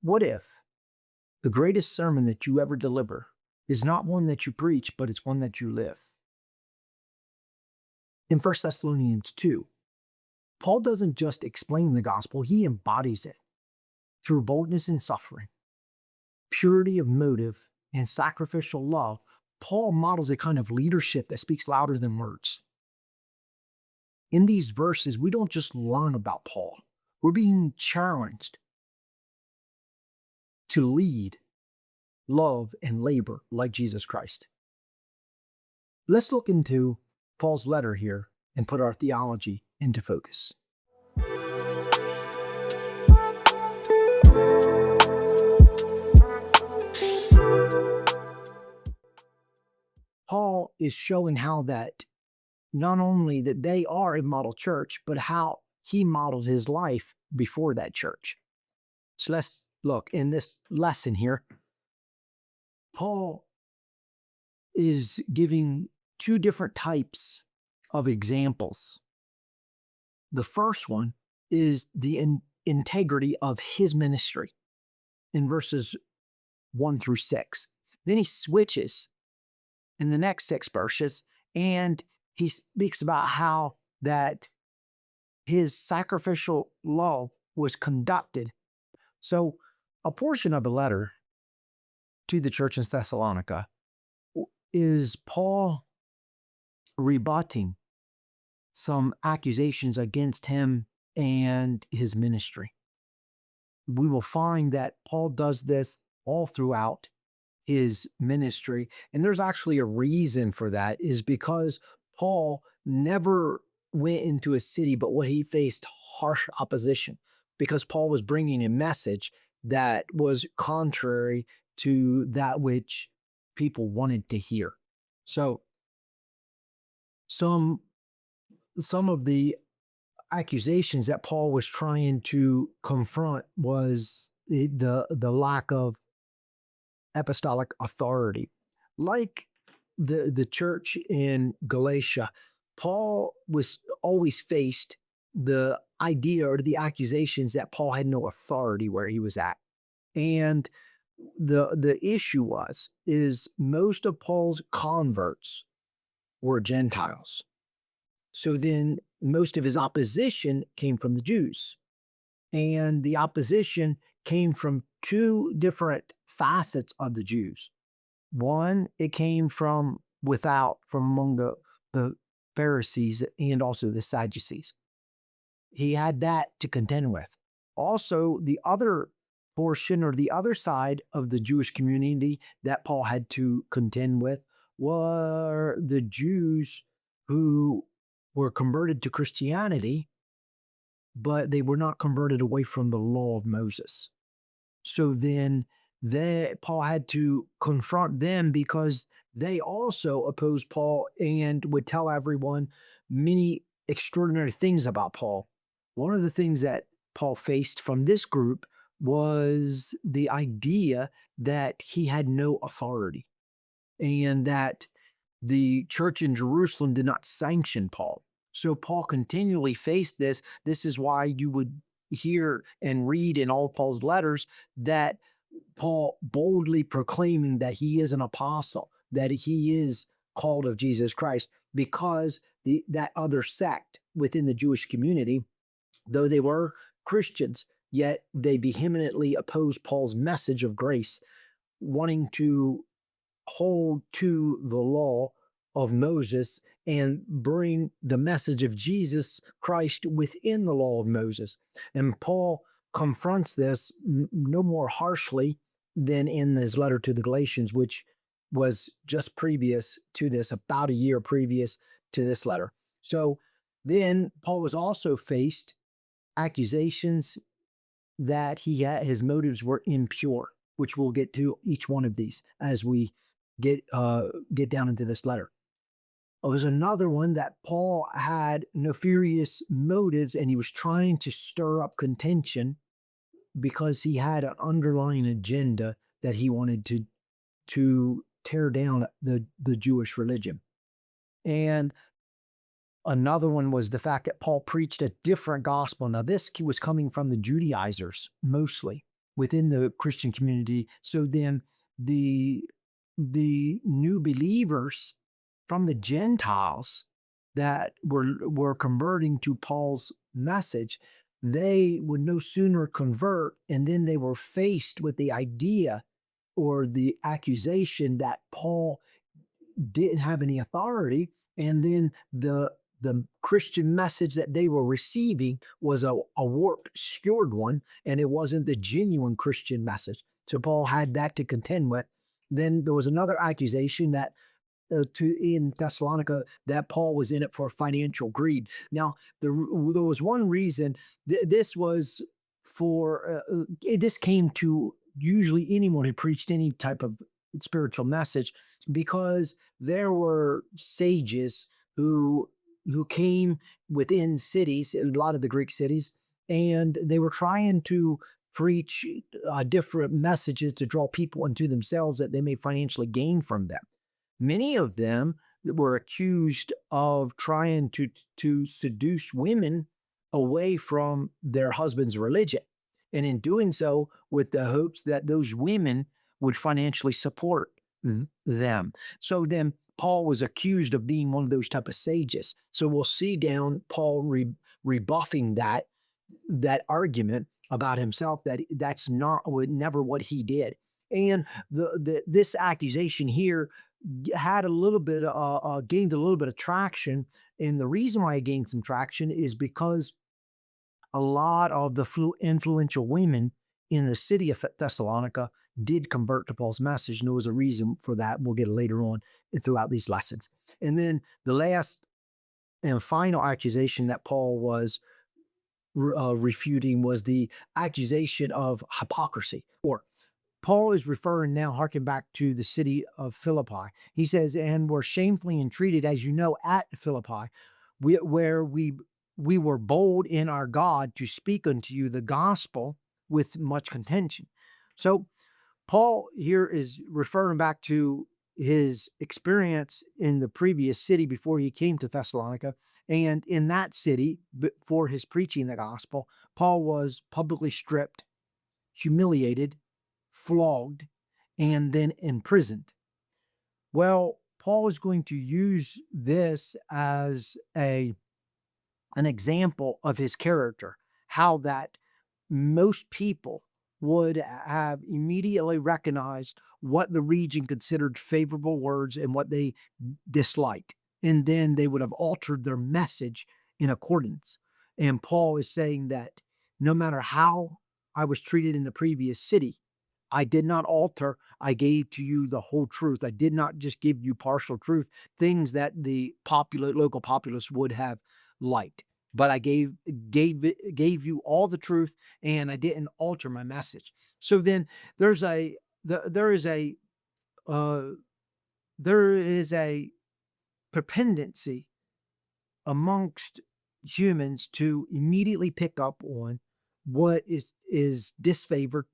What if the greatest sermon that you ever deliver is not one that you preach, but it's one that you live? In 1 Thessalonians 2, Paul doesn't just explain the gospel, he embodies it through boldness in suffering, purity of motive, and sacrificial love. Paul models a kind of leadership that speaks louder than words. In these verses, we don't just learn about Paul, we're being challenged to lead, love, and labor like Jesus Christ. Let's look into Paul's letter here and put our theology into focus. Paul is showing how that not only that they are a model church, but how he modeled his life before that church. So let's look in this lesson here. Paul is giving two different types of examples. The first one is the integrity of his ministry in verses 1 through 6. Then he switches in the next 6 verses, and he speaks about how that his sacrificial love was conducted. So a portion of the letter to the church in Thessalonica is Paul rebutting some accusations against him and his ministry. We will find that Paul does this all throughout his ministry, and there's actually a reason for that, is because Paul never went into a city but when he faced harsh opposition, because Paul was bringing a message that was contrary to that which people wanted to hear. So some of the accusations that Paul was trying to confront was the lack of apostolic authority. Like the church in Galatia, Paul was always faced the idea or the accusations that Paul had no authority where he was at. And the issue is most of Paul's converts were Gentiles. So then most of his opposition came from the Jews. And the opposition came from two different facets of the Jews. One, it came from without, from among the Pharisees and also the Sadducees. He had that to contend with. Also, the other portion or the other side of the Jewish community that Paul had to contend with were the Jews who were converted to Christianity, but they were not converted away from the law of Moses. So then Paul had to confront them because they also opposed Paul and would tell everyone many extraordinary things about Paul. One of the things that Paul faced from this group was the idea that he had no authority and that the church in Jerusalem did not sanction Paul. So Paul continually faced this. This is why you would hear and read in all Paul's letters that Paul boldly proclaiming that he is an apostle, that he is called of Jesus Christ, because that other sect within the Jewish community, though they were Christians, yet they vehemently opposed Paul's message of grace, wanting to hold to the law of Moses and bring the message of Jesus Christ within the law of Moses. And Paul confronts this no more harshly than in his letter to the Galatians, which was just previous to this, about a year previous to this letter. So then Paul was also faced accusations that his motives were impure, which we'll get to each one of these as we get down into this letter. There's another one that Paul had nefarious motives, and he was trying to stir up contention because he had an underlying agenda that he wanted to tear down the Jewish religion. And another one was the fact that Paul preached a different gospel. Now, this was coming from the Judaizers mostly, within the Christian community. So then the the new believers from the Gentiles that were converting to Paul's message, they would no sooner convert, and then they were faced with the idea or the accusation that Paul didn't have any authority, and then the Christian message that they were receiving was a warped, skewed one, and it wasn't the genuine Christian message. So Paul had that to contend with. Then there was another accusation that to in Thessalonica that Paul was in it for financial greed. Now, there was one reason this was for this came to usually anyone who preached any type of spiritual message because there were sages who came within cities, a lot of the Greek cities, and they were trying to preach different messages to draw people into themselves that they may financially gain from them. Many of them were accused of trying to seduce women away from their husband's religion, and in doing so, with the hopes that those women would financially support them. So then Paul was accused of being one of those type of sages. So we'll see down Paul rebuffing that argument about himself that that's not never what he did. And this accusation here had a little bit gained a little bit of traction, and the reason why it gained some traction is because a lot of the influential women in the city of Thessalonica did convert to Paul's message, and there was a reason for that. We'll get it later on throughout these lessons. And then the last and final accusation that Paul was refuting was the accusation of hypocrisy. Or Paul is referring now, harking back to the city of Philippi. He says, "And were shamefully entreated, as you know, at Philippi, where we were bold in our God to speak unto you the gospel with much contention." So Paul here is referring back to his experience in the previous city before he came to Thessalonica. And in that city, for his preaching the gospel, Paul was publicly stripped, humiliated, flogged, and then imprisoned. Well, Paul is going to use this as an example of his character, how that most people would have immediately recognized what the region considered favorable words and what they disliked. And then they would have altered their message in accordance. And Paul is saying that no matter how I was treated in the previous city, I did not alter. I gave to you the whole truth. I did not just give you partial truth, things that the local populace would have liked. But I gave you all the truth, and I didn't alter my message. So then there's a there is a uh, there is a propendency amongst humans to immediately pick up on what is disfavored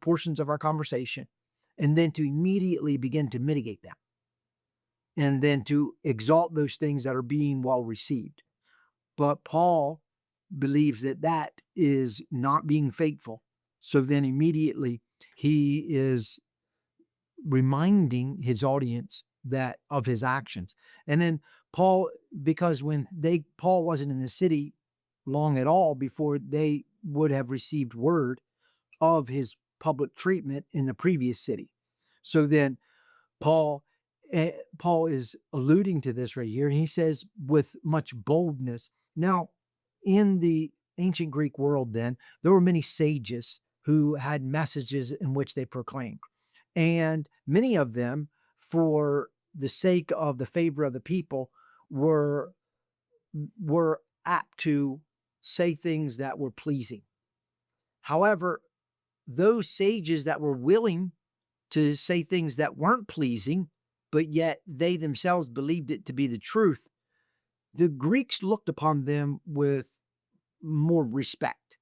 portions of our conversation, and then to immediately begin to mitigate them, and then to exalt those things that are being well received. But Paul believes that that is not being faithful. So then immediately he is reminding his audience that of his actions. And then Paul, because Paul wasn't in the city long at all before they would have received word of his public treatment in the previous city. So then Paul Paul is alluding to this right here, and he says with much boldness. Now, in the ancient Greek world, then there were many sages who had messages in which they proclaimed, and many of them, for the sake of the favor of the people, were were apt to say things that were pleasing. However, those sages that were willing to say things that weren't pleasing, but yet they themselves believed it to be the truth, the Greeks looked upon them with more respect.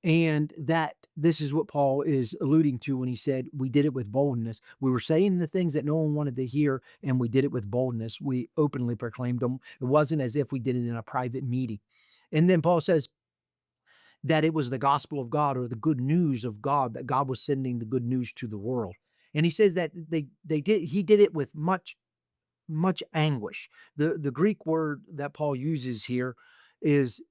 And that this is what Paul is alluding to when he said, we did it with boldness. We were saying the things that no one wanted to hear, and we did it with boldness. We openly proclaimed them. It wasn't as if we did it in a private meeting. And then Paul says, that it was the gospel of God or the good news of God, that God was sending the good news to the world. And he says that he did it with much anguish. The Greek word that Paul uses here is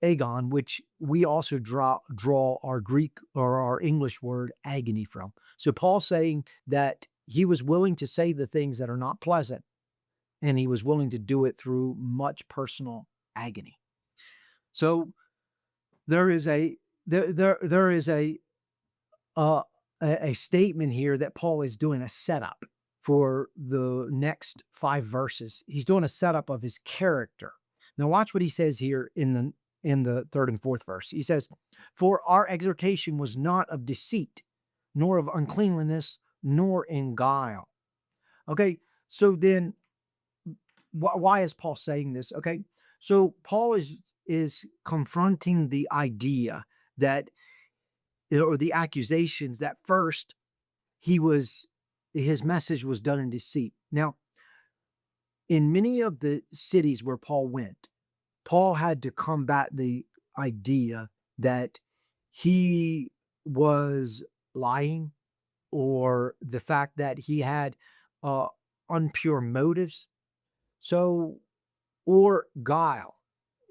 agon, which we also draw our Greek or our English word agony from. So Paul's saying that he was willing to say the things that are not pleasant, and he was willing to do it through much personal agony. So there is a there is uh, a statement here that Paul is doing a setup for the next 5 verses. He's doing a setup of his character. Now watch what he says here in the third and fourth verse. He says, "For our exhortation was not of deceit, nor of uncleanliness, nor in guile." Okay, so then why is Paul saying this? Okay, so Paul is confronting the idea that, or the accusations that first he was his message was done in deceit. Now, in many of the cities where Paul went, Paul had to combat the idea that he was lying, or the fact that he had uh, unpure motives. So, or guile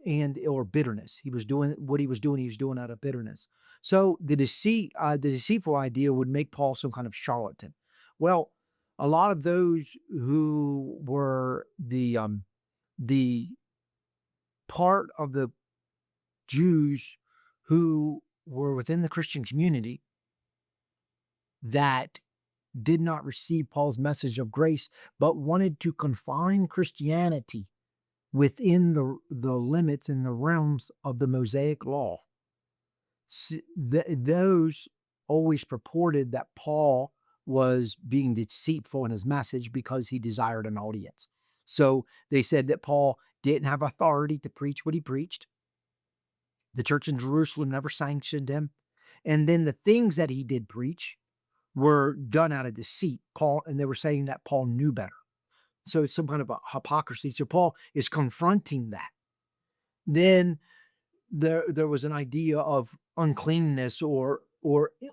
and or bitterness. He was doing what he was doing. He was doing out of bitterness. So the deceitful idea would make Paul some kind of charlatan. Well, a lot of those who were the part of the Jews who were within the Christian community that did not receive Paul's message of grace, but wanted to confine Christianity within the limits and the realms of the Mosaic law. Those always purported that Paul was being deceitful in his message because he desired an audience. So they said that Paul didn't have authority to preach what he preached. The church in Jerusalem never sanctioned him. And then the things that he did preach were done out of deceit. And they were saying that Paul knew better. So it's some kind of a hypocrisy. So Paul is confronting that. Then there was an idea of uncleanness or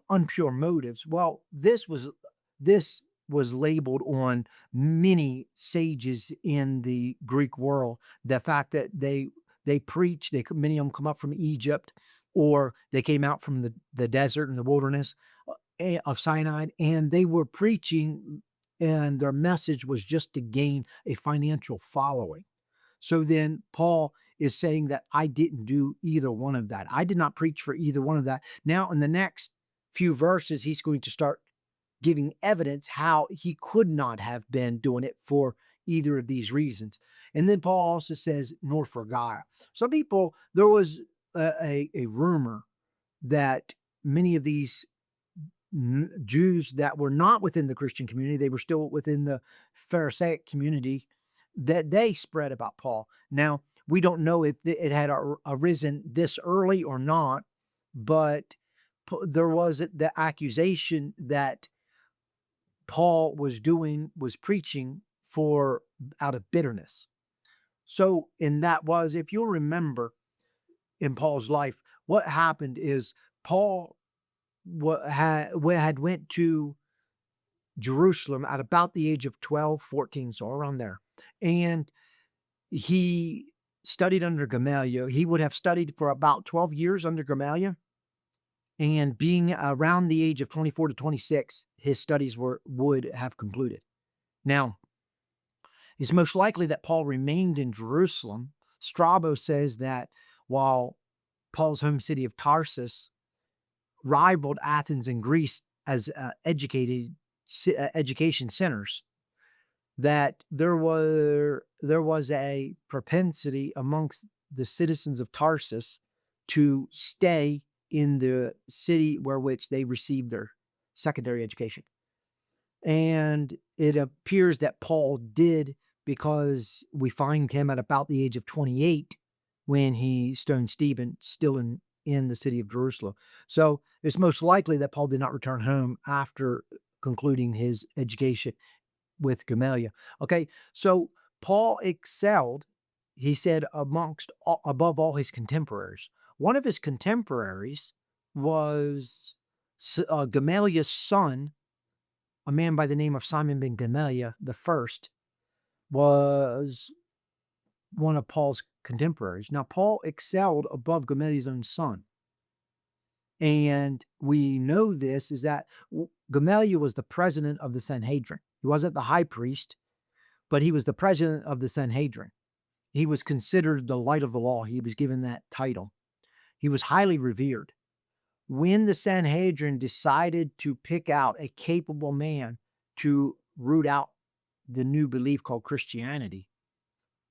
impure motives. Well, this was labeled on many sages in the Greek world. The fact that they preach, many of them come up from Egypt, or they came out from the desert and the wilderness of Sinai, and they were preaching, and their message was just to gain a financial following. So then Paul is saying that I didn't do either one of that. I did not preach for either one of that. Now, in the next few verses, he's going to start giving evidence how he could not have been doing it for either of these reasons. And then Paul also says, nor for guile. Some people, there was a rumor that many of these Jews that were not within the Christian community, they were still within the Pharisaic community, that they spread about Paul. Now, we don't know if it had arisen this early or not, but there was the accusation that Paul was preaching for out of bitterness. So, and that was, if you'll remember in Paul's life, what happened is Paul had went to Jerusalem at about the age of 12, 14, so around there. And he studied under Gamaliel. He would have studied for about 12 years under Gamaliel. And being around the age of 24 to 26, his studies would have concluded. Now, it's most likely that Paul remained in Jerusalem. Strabo says that while Paul's home city of Tarsus rivaled Athens and Greece as education centers, that there was a propensity amongst the citizens of Tarsus to stay in the city where which they received their secondary education. And it appears that Paul did, because we find him at about the age of 28 when he stoned Stephen, still in the city of Jerusalem. So it's most likely that Paul did not return home after concluding his education with Gamaliel. Okay, so Paul excelled, he said, above all his contemporaries. One of his contemporaries was Gamaliel's son, a man by the name of Simon ben Gamaliel the first, was one of Paul's contemporaries. Now, Paul excelled above Gamaliel's own son. And we know this is that Gamaliel was the president of the Sanhedrin. He wasn't the high priest, but he was the president of the Sanhedrin. He was considered the light of the law. He was given that title. He was highly revered. When the Sanhedrin decided to pick out a capable man to root out the new belief called Christianity,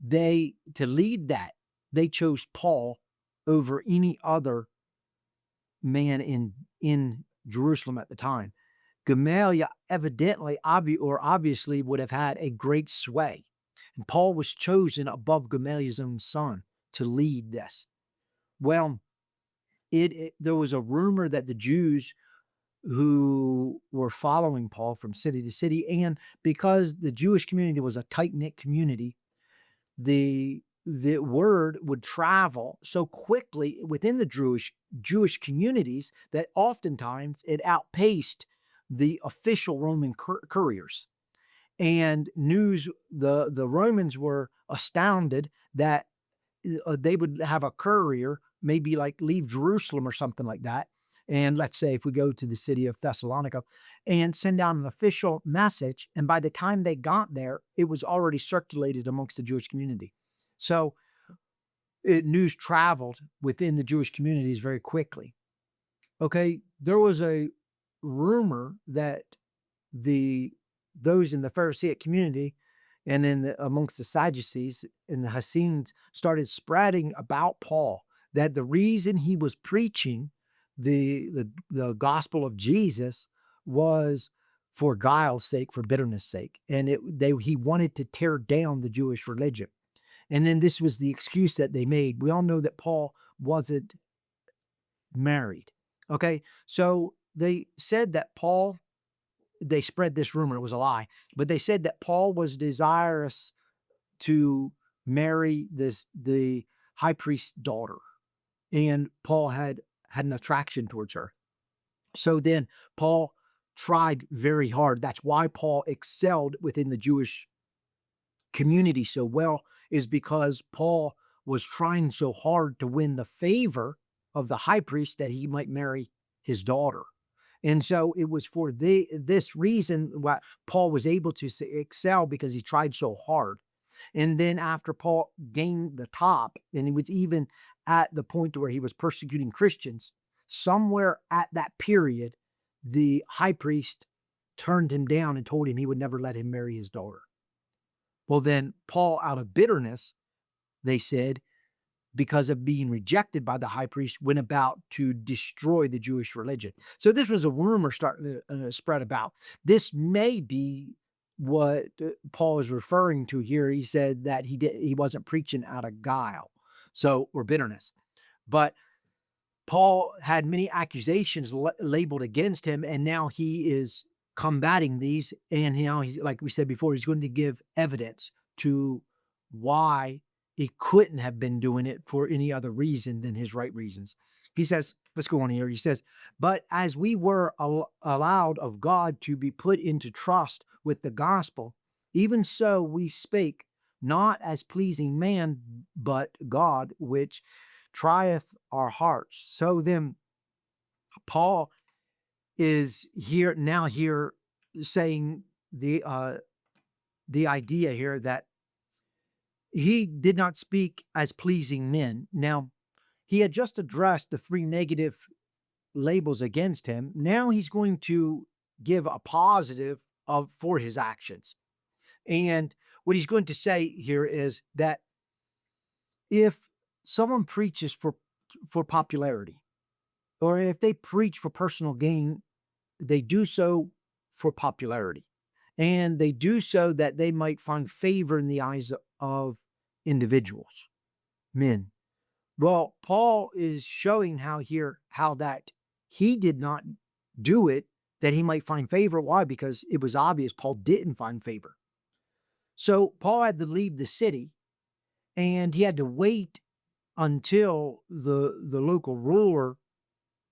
to lead that, they chose Paul over any other man in Jerusalem at the time. Gamaliel evidently, obviously would have had a great sway. And Paul was chosen above Gamaliel's own son to lead this. Well, there was a rumor that the Jews who were following Paul from city to city, and because the Jewish community was a tight-knit community, the word would travel so quickly within the Jewish communities that oftentimes it outpaced the official Roman couriers. And the Romans were astounded that they would have a courier, maybe like leave Jerusalem or something like that. And let's say if we go to the city of Thessalonica and send out an official message, and by the time they got there, it was already circulated amongst the Jewish community. So news traveled within the Jewish communities very quickly. Okay, there was a rumor that those in the Pharisaic community and amongst the Sadducees and the Essenes started spreading about Paul, that the reason he was preaching the gospel of Jesus was for guile's sake, for bitterness sake, and he wanted to tear down the Jewish religion. And then this was the excuse that they made. We all know that Paul wasn't married. Okay, so they said that they spread this rumor, it was a lie, but they said that Paul was desirous to marry the high priest's daughter, and Paul had an attraction towards her. So then Paul tried very hard. That's why Paul excelled within the Jewish community so well, is because Paul was trying so hard to win the favor of the high priest that he might marry his daughter. And so it was for this reason why Paul was able to excel, because he tried so hard. And then after Paul gained the top, and he was even at the point where he was persecuting Christians, somewhere at that period, the high priest turned him down and told him he would never let him marry his daughter. Well, then Paul, out of bitterness, they said, because of being rejected by the high priest, went about to destroy the Jewish religion. So this was a rumor starting to spread about. This may be what Paul is referring to here. He said that he wasn't preaching out of guile, or bitterness. But Paul had many accusations labeled against him, and now he is combating these. And now he's, like we said before, he's going to give evidence to why he couldn't have been doing it for any other reason than his right reasons. He says, let's go on here. He says, but as we were allowed of God to be put into trust with the gospel, even so we spake, not as pleasing man, but God, which trieth our hearts. So then Paul is here saying the idea here that he did not speak as pleasing men. Now, he had just addressed the 3 negative labels against him. Now he's going to give a positive for his actions. And what he's going to say here is that if someone preaches for popularity, or if they preach for personal gain, they do so for popularity. And they do so that they might find favor in the eyes of individuals, men. Well, Paul is showing how that he did not do it that he might find favor. Why? Because it was obvious Paul didn't find favor. So Paul had to leave the city, and he had to wait until the local ruler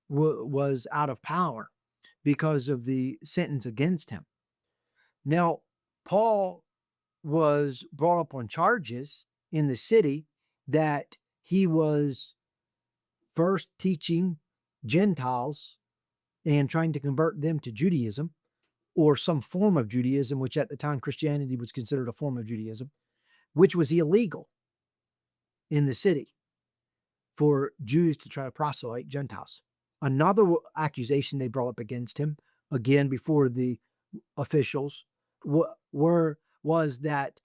was out of power because of the sentence against him. Now, Paul was brought up on charges in the city that he was first teaching Gentiles and trying to convert them to Judaism or some form of Judaism, which at the time Christianity was considered a form of Judaism, which was illegal in the city for Jews to try to proselyte Gentiles. Another accusation they brought up against him, again before the officials, was that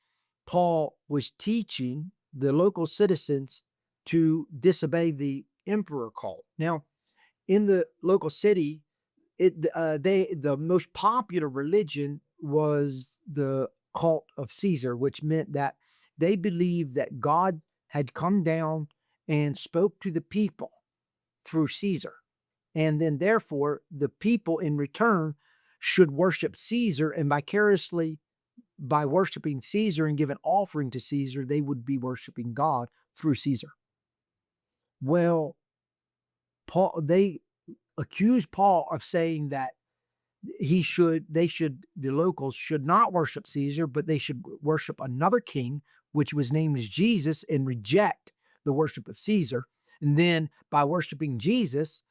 Paul was teaching the local citizens to disobey the emperor cult. Now, in the local city, the most popular religion was the cult of Caesar, which meant that they believed that God had come down and spoke to the people through Caesar. And then therefore the people in return should worship Caesar, and vicariously by worshiping Caesar and giving offering to Caesar, they would be worshiping God through Caesar. Well, they accused Paul of saying that the locals should not worship Caesar, but they should worship another king, which was named as Jesus, and reject the worship of Caesar. And then by worshiping Jesus,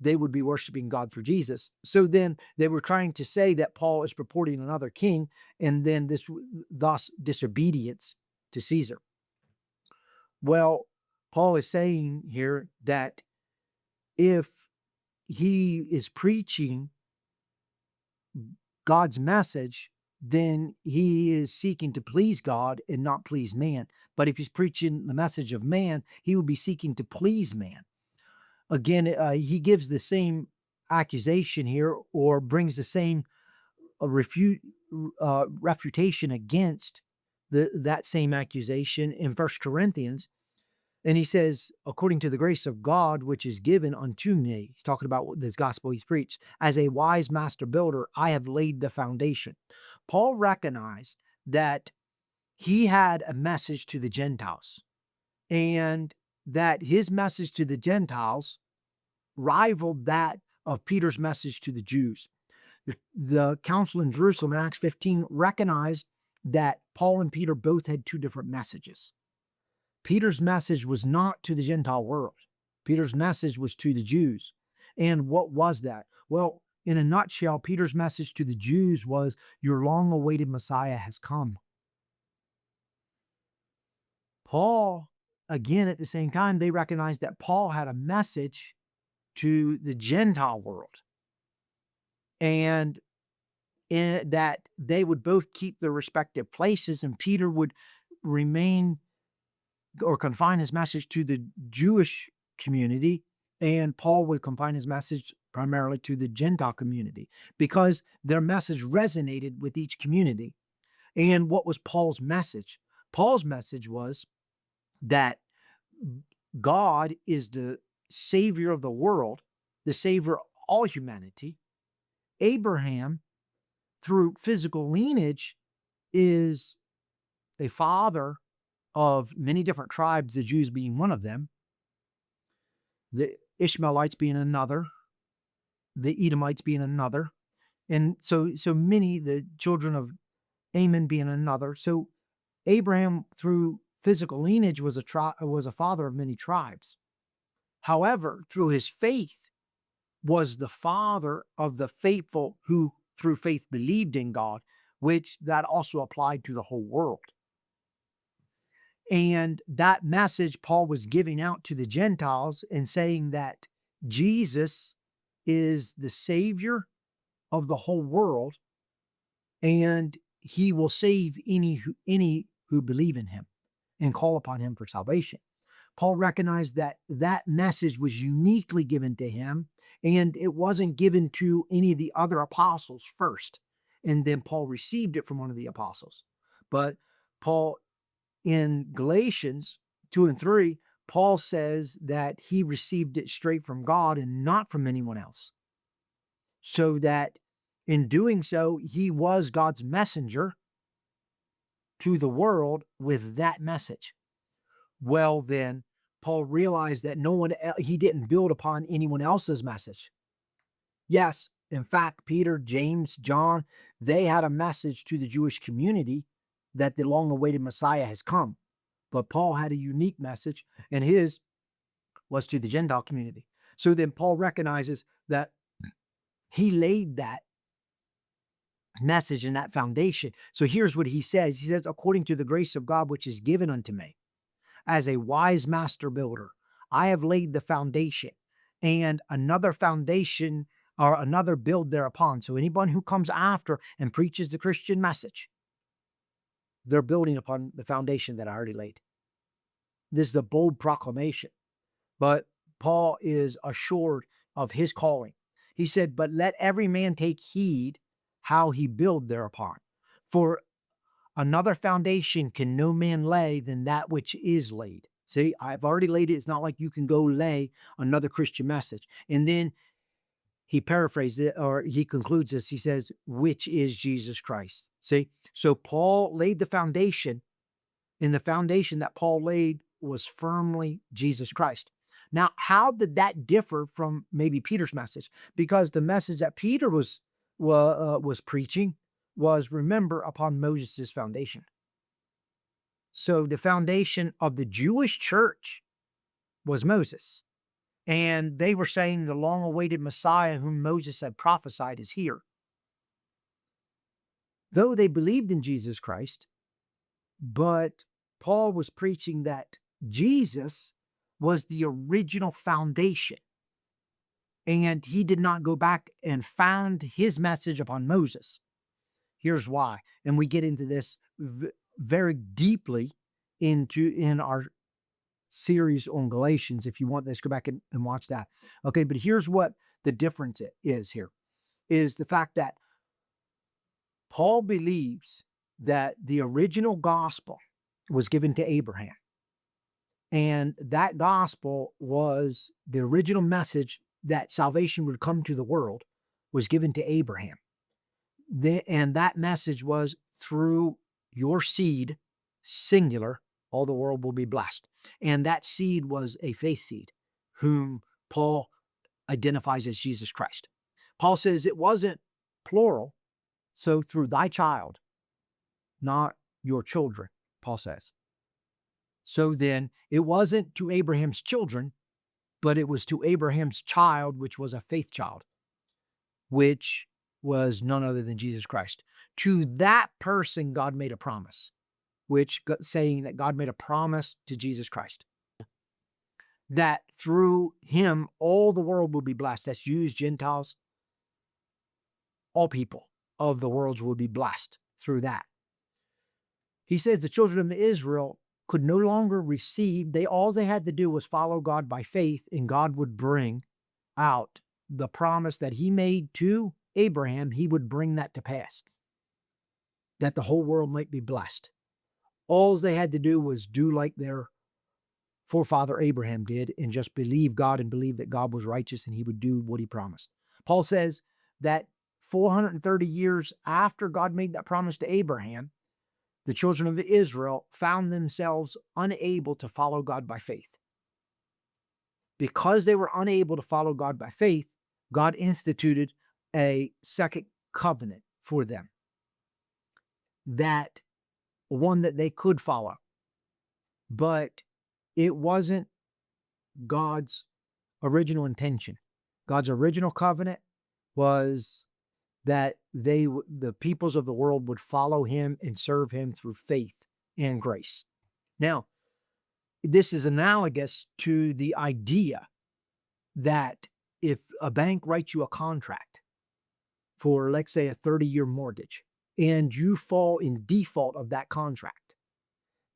they would be worshiping God through Jesus. So then they were trying to say that Paul is purporting another king, and then thus disobedience to Caesar. Well, Paul is saying here that if he is preaching God's message, then he is seeking to please God and not please man. But if he's preaching the message of man, he would be seeking to please man. Again, he gives the same accusation here, or brings the same refutation against that same accusation in 1 Corinthians. And he says, according to the grace of God, which is given unto me, he's talking about this gospel he's preached, as a wise master builder, I have laid the foundation. Paul recognized that he had a message to the Gentiles, and that his message to the Gentiles rivaled that of Peter's message to the Jews. The council in Jerusalem in Acts 15 recognized that Paul and Peter both had two different messages. Peter's message was not to the Gentile world. Peter's message was to the Jews. And what was that? Well, in a nutshell, Peter's message to the Jews was, your long-awaited Messiah has come. Paul, again, at the same time, they recognized that Paul had a message to the Gentile world, and that they would both keep their respective places, and Peter would remain or confine his message to the Jewish community, and Paul would confine his message primarily to the Gentile community, because their message resonated with each community. And what was Paul's message? Paul's message was that God is the Savior of the world, the Savior of all humanity. Abraham, through physical lineage, is a father of many different tribes, the Jews being one of them, the Ishmaelites being another, the Edomites being another, and so many, the children of Ammon being another. So Abraham, through physical lineage, was a father of many tribes. However, through his faith, was the father of the faithful who through faith believed in God, which that also applied to the whole world. And that message Paul was giving out to the Gentiles and saying that Jesus is the Savior of the whole world, and he will save any who believe in him and call upon him for salvation. Paul recognized that that message was uniquely given to him, and it wasn't given to any of the other apostles first. And then Paul received it from one of the apostles. But Paul, in Galatians 2 and 3, Paul says that he received it straight from God and not from anyone else. So that in doing so, he was God's messenger to the world with that message. Well, then, Paul realized that he didn't build upon anyone else's message. Yes, in fact, Peter, James, John, they had a message to the Jewish community that the long-awaited Messiah has come. But Paul had a unique message, and his was to the Gentile community. So then Paul recognizes that he laid that message and that foundation. So here's what he says. He says, according to the grace of God, which is given unto me, as a wise master builder, I have laid the foundation, and another foundation or another build thereupon. So anyone who comes after and preaches the Christian message, they're building upon the foundation that I already laid. This is the bold proclamation. But Paul is assured of his calling. He said, but let every man take heed how he build thereupon. For another foundation can no man lay than that which is laid. See, I've already laid it. It's not like you can go lay another Christian message. And then he paraphrases it, or he concludes this. He says, which is Jesus Christ. See, so Paul laid the foundation, and the foundation that Paul laid was firmly Jesus Christ. Now, how did that differ from maybe Peter's message? Because the message that Peter was preaching was, remember, upon Moses' foundation. So the foundation of the Jewish church was Moses. And they were saying the long-awaited Messiah whom Moses had prophesied is here. Though they believed in Jesus Christ, but Paul was preaching that Jesus was the original foundation. And he did not go back and found his message upon Moses. Here's why. And we get into this very deeply in our series on Galatians. If you want this, go back and watch that. Okay, but here's what the difference is here, is the fact that Paul believes that the original gospel was given to Abraham. And that gospel was the original message that salvation would come to the world was given to Abraham. And that message was through your seed, singular, all the world will be blessed. And that seed was a faith seed, whom Paul identifies as Jesus Christ. Paul says it wasn't plural, so through thy child, not your children, Paul says. So then it wasn't to Abraham's children, but it was to Abraham's child, which was a faith child, which was none other than Jesus Christ. To that person, God made a promise, saying that God made a promise to Jesus Christ, that through him, all the world will be blessed. That's Jews, Gentiles, all people of the world will be blessed through that. He says the children of Israel could no longer receive. All they had to do was follow God by faith, and God would bring out the promise that he made to Abraham. He would bring that to pass, that the whole world might be blessed. All they had to do was do like their forefather Abraham did and just believe God and believe that God was righteous and he would do what he promised. Paul says that 430 years after God made that promise to Abraham, the children of Israel found themselves unable to follow God by faith. Because they were unable to follow God by faith, God instituted a second covenant for them, that one that they could follow. But it wasn't God's original intention. God's original covenant was that the peoples of the world would follow him and serve him through faith and grace. Now, this is analogous to the idea that if a bank writes you a contract for, let's say, a 30-year mortgage, and you fall in default of that contract,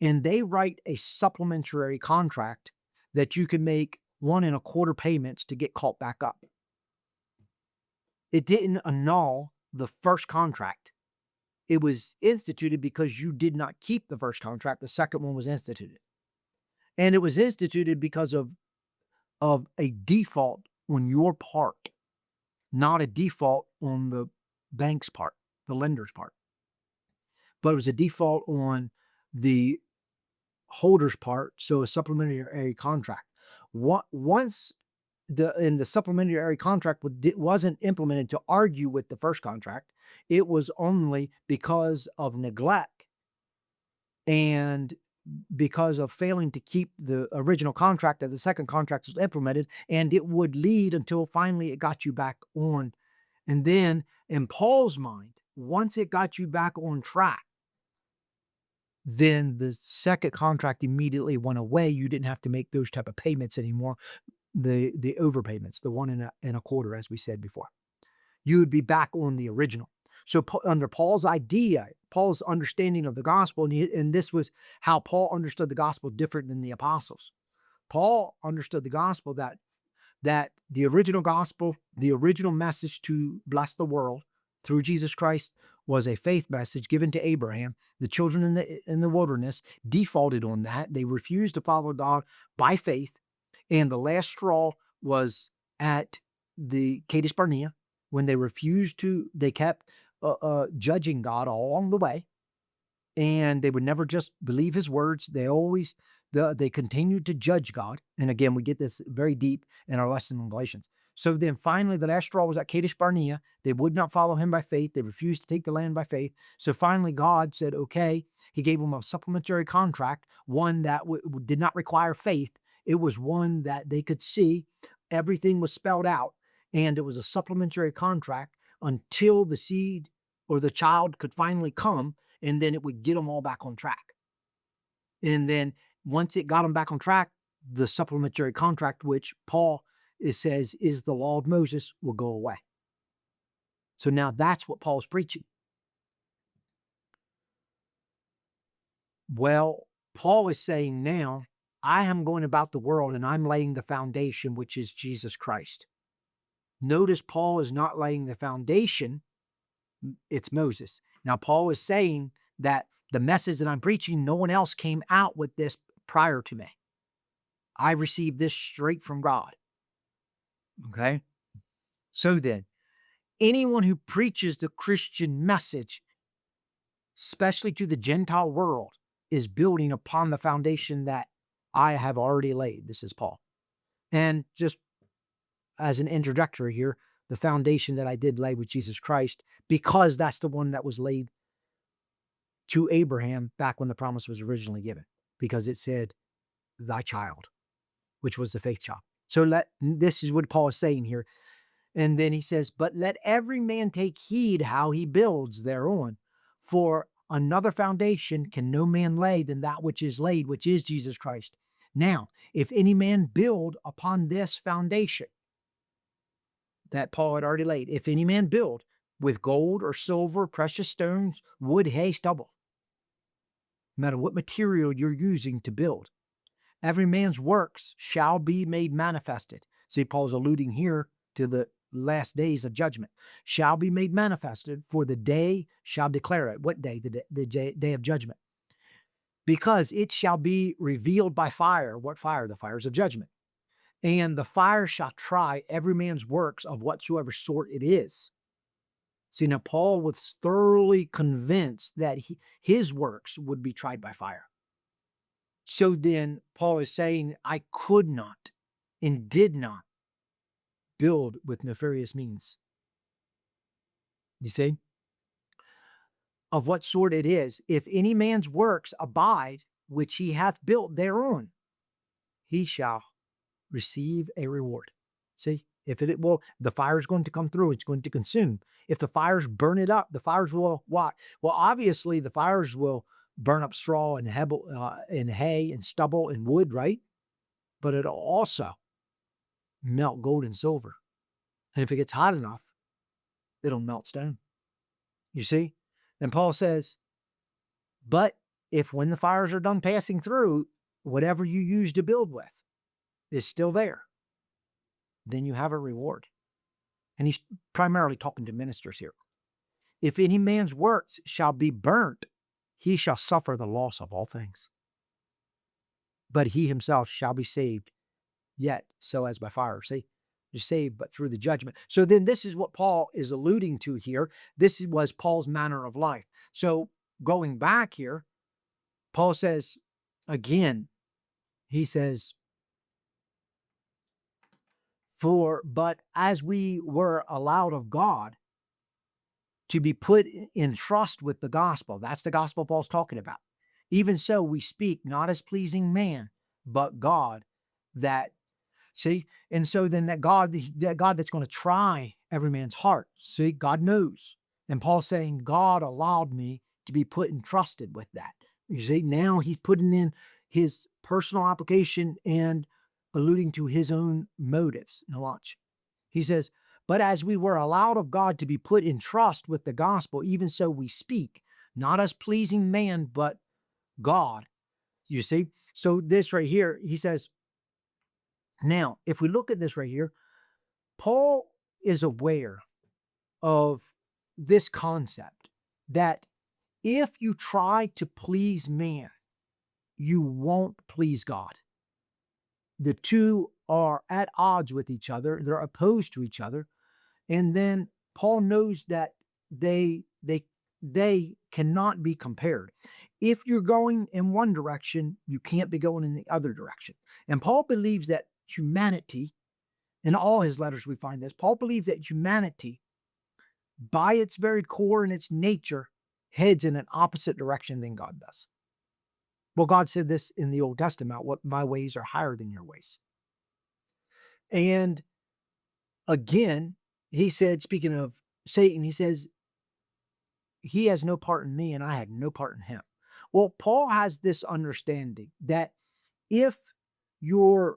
and they write a supplementary contract that you can make 1 1/4 payments to get caught back up. It didn't annul the first contract. It was instituted because you did not keep the first contract. The second one was instituted. And it was instituted because of a default on your part, not a default on the bank's part, the lender's part. But it was a default on the holder's part, so a supplementary contract. Once the supplementary contract wasn't implemented to argue with the first contract, it was only because of neglect and because of failing to keep the original contract that the second contract was implemented, and it would lead until finally it got you back on. And then in Paul's mind, once it got you back on track, then the second contract immediately went away. You didn't have to make those type of payments anymore. The overpayments, the 1.25, as we said before. You would be back on the original. So under Paul's idea, Paul's understanding of the gospel, and this was how Paul understood the gospel different than the apostles. Paul understood the gospel that the original gospel, the original message to bless the world through Jesus Christ, was a faith message given to Abraham. The children in the wilderness defaulted on that. They refused to follow God by faith, and the last straw was at the Kadesh Barnea when they refused to. They kept judging God all along the way, and they would never just believe his words. They continued to judge God. And again, we get this very deep in our lesson in Galatians. So then finally, the last straw was at Kadesh Barnea. They would not follow him by faith. They refused to take the land by faith. So finally, God said, okay, he gave them a supplementary contract, one that did not require faith. It was one that they could see. Everything was spelled out, and it was a supplementary contract until the seed or the child could finally come, and then it would get them all back on track. And then once it got them back on track, the supplementary contract, which Paul says is the law of Moses, will go away. So now that's what Paul's preaching. Well, Paul is saying now, I am going about the world and I'm laying the foundation, which is Jesus Christ. Notice Paul is not laying the foundation, it's Moses. Now, Paul is saying that the message that I'm preaching, no one else came out with this prior to me. I received this straight from God. Okay? So then, anyone who preaches the Christian message, especially to the Gentile world, is building upon the foundation that I have already laid. This is Paul. And just as an introductory here, the foundation that I did lay with Jesus Christ, because that's the one that was laid to Abraham back when the promise was originally given, because it said, thy child, which was the faith child. So this is what Paul is saying here. And then he says, but let every man take heed how he builds thereon. For another foundation can no man lay than that which is laid, which is Jesus Christ. Now, if any man build upon this foundation that Paul had already laid, if any man build with gold or silver, precious stones, wood, hay, stubble, no matter what material you're using to build, every man's works shall be made manifested. See, Paul's alluding here to the last days of judgment. Shall be made manifested, for the day shall declare it. What day? The day of judgment. Because it shall be revealed by fire. What fire? The fires of judgment. And the fire shall try every man's works of whatsoever sort it is. See, now Paul was thoroughly convinced that his works would be tried by fire. So then Paul is saying, I could not and did not build with nefarious means. You see? Of what sort it is, if any man's works abide, which he hath built thereon, he shall receive a reward. See? The fire is going to come through, it's going to consume. If the fires burn it up, the fires will what? Well, obviously the fires will burn up straw and hay and stubble and wood, right? But it'll also melt gold and silver. And if it gets hot enough, it'll melt stone. You see? And Paul says, but if when the fires are done passing through, whatever you use to build with is still there, then you have a reward. And he's primarily talking to ministers here. If any man's works shall be burnt, he shall suffer the loss of all things. But he himself shall be saved, yet so as by fire. See? You're saved, but through the judgment. So then this is what Paul is alluding to here. This was Paul's manner of life. So going back here, Paul says, again, he says, but as we were allowed of God to be put in trust with the gospel, that's the gospel Paul's talking about. Even so, we speak not as pleasing man, but God, that see, and so then that God that's going to try every man's heart. See, God knows. And Paul's saying, God allowed me to be put entrusted with that. You see, now he's putting in his personal application and alluding to his own motives. Now watch. He says, but as we were allowed of God to be put in trust with the gospel, even so we speak, not as pleasing man, but God. You see? So this right here, he says, now, if we look at this right here, Paul is aware of this concept that if you try to please man, you won't please God. The two are at odds with each other, they're opposed to each other. And then Paul knows that they cannot be compared. If you're going in one direction, you can't be going in the other direction. And Paul believes that humanity, in all his letters we find this, Paul believes that humanity, by its very core and its nature, heads in an opposite direction than God does. Well, God said this in the Old Testament, what my ways are higher than your ways. And again, he said, speaking of Satan, he says, he has no part in me and I have no part in him. Well, Paul has this understanding that if you're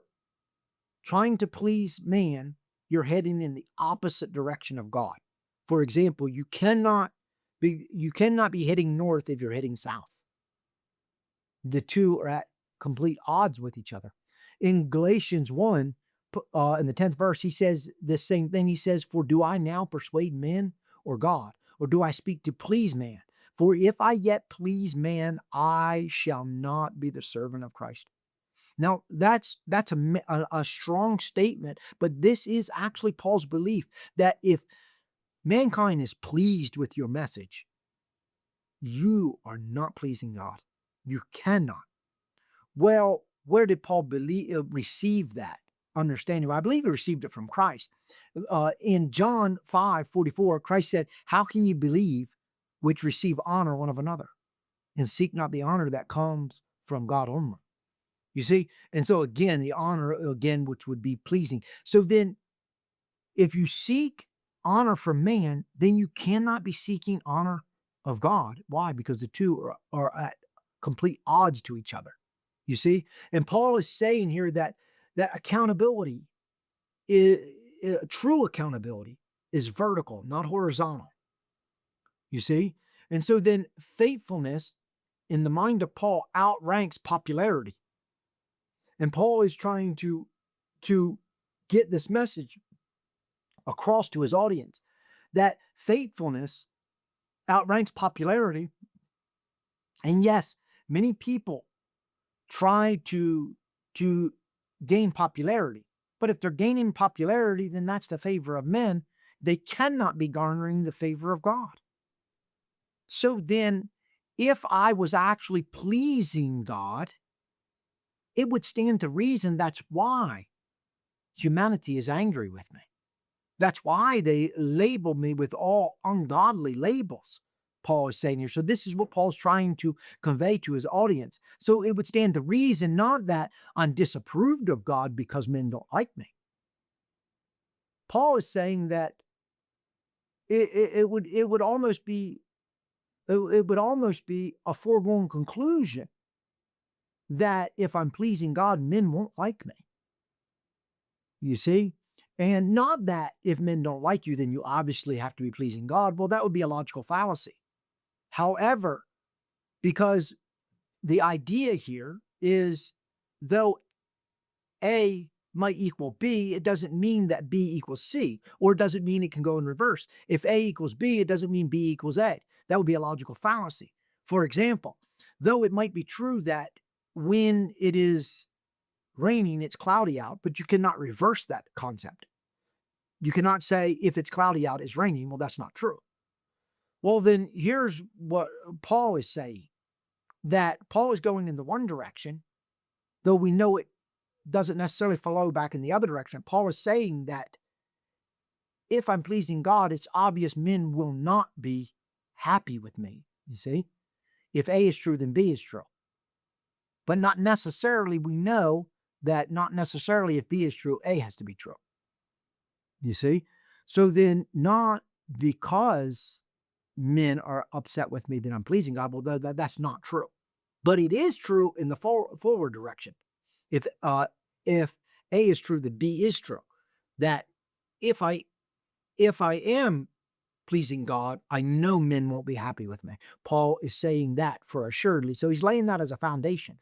trying to please man, you're heading in the opposite direction of God. For example, you cannot be heading north if you're heading south. The two are at complete odds with each other. In Galatians 1, in the 10th verse, he says the same thing. He says, for do I now persuade men or God? Or do I speak to please man? For if I yet please man, I shall not be the servant of Christ. Now, that's a strong statement, but this is actually Paul's belief that if mankind is pleased with your message, you are not pleasing God. You cannot. Well, where did Paul receive that understanding? Well, I believe he received it from Christ. In John 5:44, Christ said, how can you believe which receive honor one of another and seek not the honor that comes from God only? You see? And so again, the honor, again, which would be pleasing. So then, if you seek honor from man, then you cannot be seeking honor of God. Why? Because the two are at complete odds to each other. You see? And Paul is saying here that accountability, true accountability, is vertical, not horizontal. You see? And so then faithfulness in the mind of Paul outranks popularity. And Paul is trying to get this message across to his audience that faithfulness outranks popularity. And yes, many people try to gain popularity. But if they're gaining popularity, then that's the favor of men. They cannot be garnering the favor of God. So then, if I was actually pleasing God, it would stand to reason that's why humanity is angry with me. That's why they label me with all ungodly labels, Paul is saying here. So this is what Paul's trying to convey to his audience. So it would stand to reason not that I'm disapproved of God because men don't like me. Paul is saying that it would almost be a foregone conclusion that if I'm pleasing God, men won't like me. You see? And not that if men don't like you, then you obviously have to be pleasing God. Well, that would be a logical fallacy. However, because the idea here is, though A might equal B, it doesn't mean that B equals C, or it doesn't mean it can go in reverse. If A equals B, it doesn't mean B equals A. That would be a logical fallacy. For example, though it might be true that when it is raining, it's cloudy out, but you cannot reverse that concept. You cannot say if it's cloudy out, it's raining. Well, that's not true. Well, then here's what Paul is saying. that Paul is going in the one direction, though we know it doesn't necessarily flow back in the other direction. Paul is saying that if I'm pleasing God, it's obvious men will not be happy with me. You see? If A is true, then B is true. But not necessarily, we know that not necessarily if B is true, A has to be true. You see? So then, not because men are upset with me that I'm pleasing God, well, that's not true. But it is true in the forward direction. If A is true, then B is true. That if I am pleasing God, I know men won't be happy with me. Paul is saying that for assuredly. So he's laying that as a foundation.